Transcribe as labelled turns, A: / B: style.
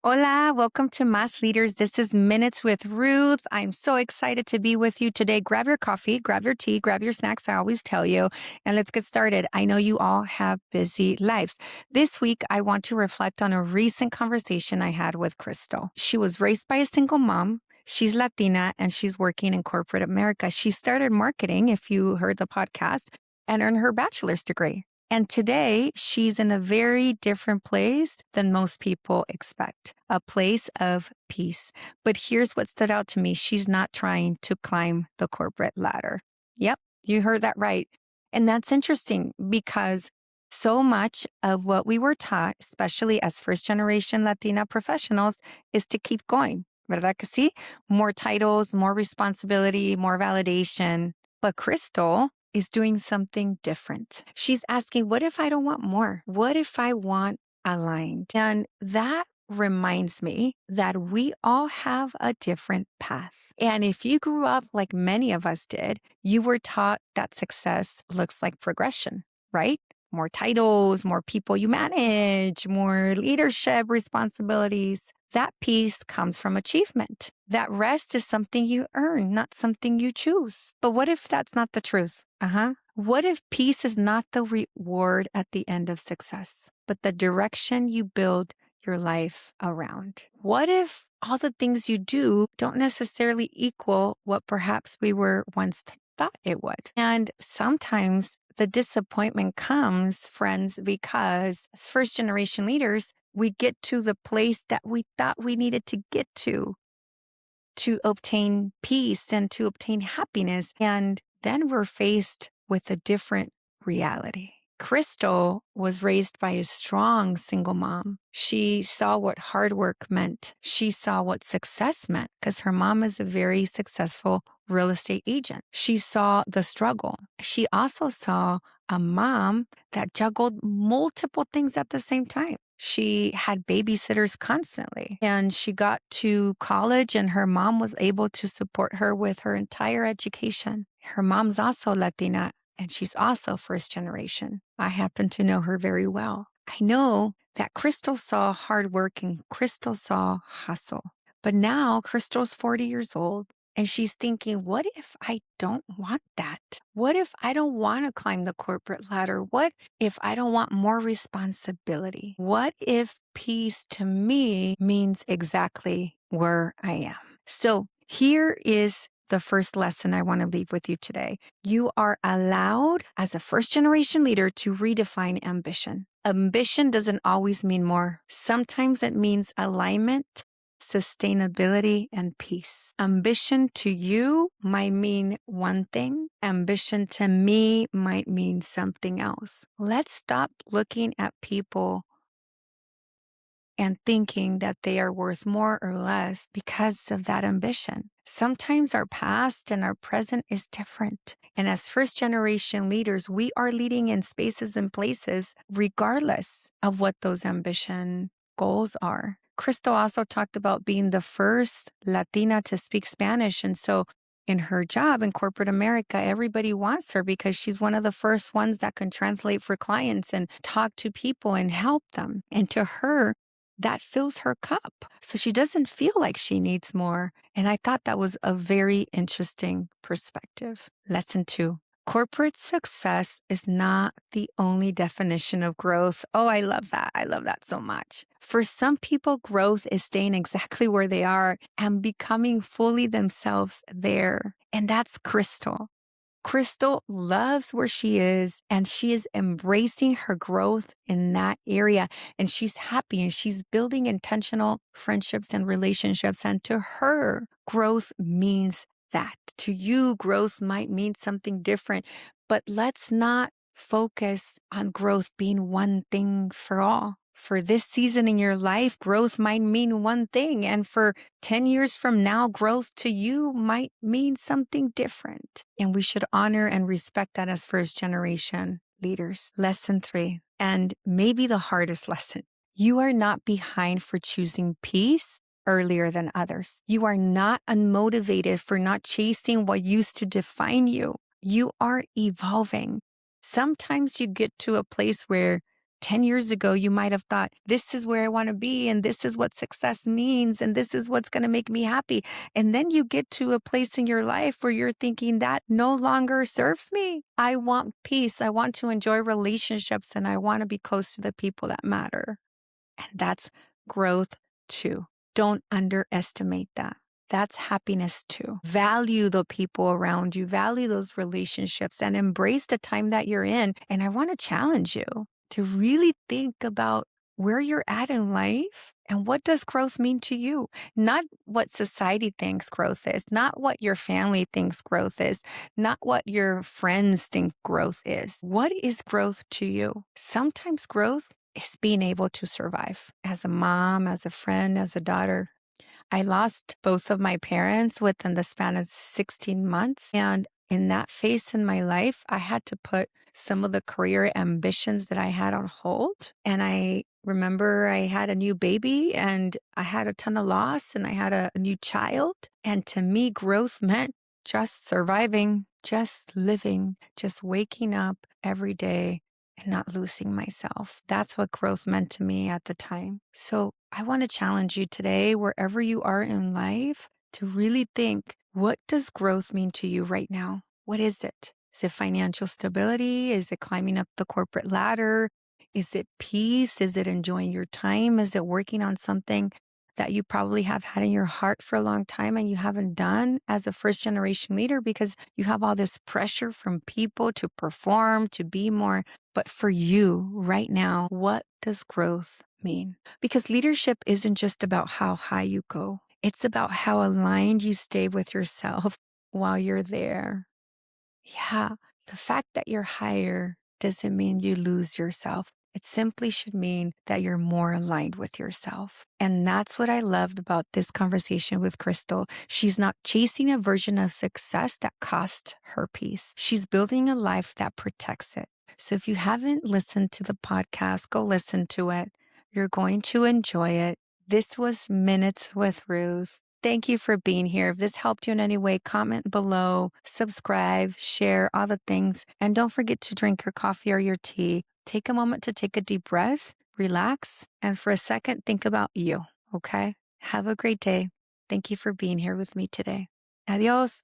A: Hola, welcome to Mass Leaders. This is Minutes with Ruth. I'm so excited to be with you today. Grab your coffee, grab your tea, grab your snacks. I always tell you, and let's get started. I know you all have busy lives. This week, I want to reflect on a recent conversation I had with Crystal. She was raised by a single mom. She's Latina and she's working in corporate America. She started marketing, if you heard the podcast, and earned her bachelor's degree. And today, she's in a very different place than most people expect, a place of peace. But here's what stood out to me. She's not trying to climb the corporate ladder. Yep, you heard that right. And that's interesting because so much of what we were taught, especially as first generation Latina professionals, is to keep going. ¿Verdad que sí? More titles, more responsibility, more validation. But Crystal is doing something different. She's asking, what if I don't want more? What if I want aligned? And that reminds me that we all have a different path. And if you grew up like many of us did, you were taught that success looks like progression, right? More titles, more people you manage, more leadership responsibilities. That peace comes from achievement. That rest is something you earn, not something you choose. But what if that's not the truth? What if peace is not the reward at the end of success, but the direction you build your life around? What if all the things you do don't necessarily equal what perhaps we were once thought it would? And sometimes the disappointment comes, friends, because as first generation leaders, we get to the place that we thought we needed to get to obtain peace and to obtain happiness. And then we're faced with a different reality. Crystal was raised by a strong single mom. She saw what hard work meant. She saw what success meant because her mom is a very successful real estate agent. She saw the struggle. She also saw a mom that juggled multiple things at the same time. She had babysitters constantly, and she got to college and her mom was able to support her with her entire education. Her mom's also Latina and she's also first generation. I happen to know her very well. I know that Crystal saw hard work and Crystal saw hustle. But now Crystal's 40 years old and she's thinking, what if I don't want that? What if I don't want to climb the corporate ladder? What if I don't want more responsibility? What if peace to me means exactly where I am? So here is the first lesson I want to leave with you today. You are allowed as a first generation leader to redefine ambition. Ambition doesn't always mean more. Sometimes it means alignment, sustainability, and peace. Ambition to you might mean one thing. Ambition to me might mean something else. Let's stop looking at people and thinking that they are worth more or less because of that ambition. Sometimes our past and our present is different. And as first generation leaders, we are leading in spaces and places regardless of what those ambition goals are. Crystal also talked about being the first Latina to speak Spanish. And so in her job in corporate America, everybody wants her because she's one of the first ones that can translate for clients and talk to people and help them. And to her, that fills her cup. So she doesn't feel like she needs more. And I thought that was a very interesting perspective. Lesson 2. Corporate success is not the only definition of growth. Oh, I love that. I love that so much. For some people, growth is staying exactly where they are and becoming fully themselves there. And that's Crystal. Crystal loves where she is and she is embracing her growth in that area. And she's happy and she's building intentional friendships and relationships. And to her, growth means that. To you, growth might mean something different. But let's not focus on growth being one thing for all. For this season in your life, growth might mean one thing. And for 10 years from now, growth to you might mean something different. And we should honor and respect that as first generation leaders. Lesson 3, and maybe the hardest lesson. You are not behind for choosing peace earlier than others. You are not unmotivated for not chasing what used to define you. You are evolving. Sometimes you get to a place where 10 years ago, you might have thought, this is where I want to be, and this is what success means, and this is what's going to make me happy. And then you get to a place in your life where you're thinking that no longer serves me. I want peace. I want to enjoy relationships, and I want to be close to the people that matter. And that's growth too. Don't underestimate that. That's happiness too. Value the people around you, value those relationships, and embrace the time that you're in. And I want to challenge you to really think about where you're at in life and what does growth mean to you? Not what society thinks growth is, not what your family thinks growth is, not what your friends think growth is. What is growth to you? Sometimes growth is being able to survive as a mom, as a friend, as a daughter. I lost both of my parents within the span of 16 months. And in that phase in my life, I had to put some of the career ambitions that I had on hold. And I remember I had a new baby and I had a ton of loss and I had a new child. And to me, growth meant just surviving, just living, just waking up every day and not losing myself. That's what growth meant to me at the time. So I want to challenge you today, wherever you are in life, to really think, what does growth mean to you right now? What is it? Is it financial stability? Is it climbing up the corporate ladder? Is it peace? Is it enjoying your time? Is it working on something that you probably have had in your heart for a long time and you haven't done as a first generation leader because you have all this pressure from people to perform, to be more? But for you right now, what does growth mean? Because leadership isn't just about how high you go. It's about how aligned you stay with yourself while you're there. Yeah, the fact that you're higher doesn't mean you lose yourself. It simply should mean that you're more aligned with yourself. And that's what I loved about this conversation with Crystal. She's not chasing a version of success that cost her peace. She's building a life that protects it. So if you haven't listened to the podcast, go listen to it. You're going to enjoy it. This was Minutes with Ruth. Thank you for being here. If this helped you in any way, comment below, subscribe, share, all the things. And don't forget to drink your coffee or your tea. Take a moment to take a deep breath, relax, and for a second, think about you, okay? Have a great day. Thank you for being here with me today. Adios.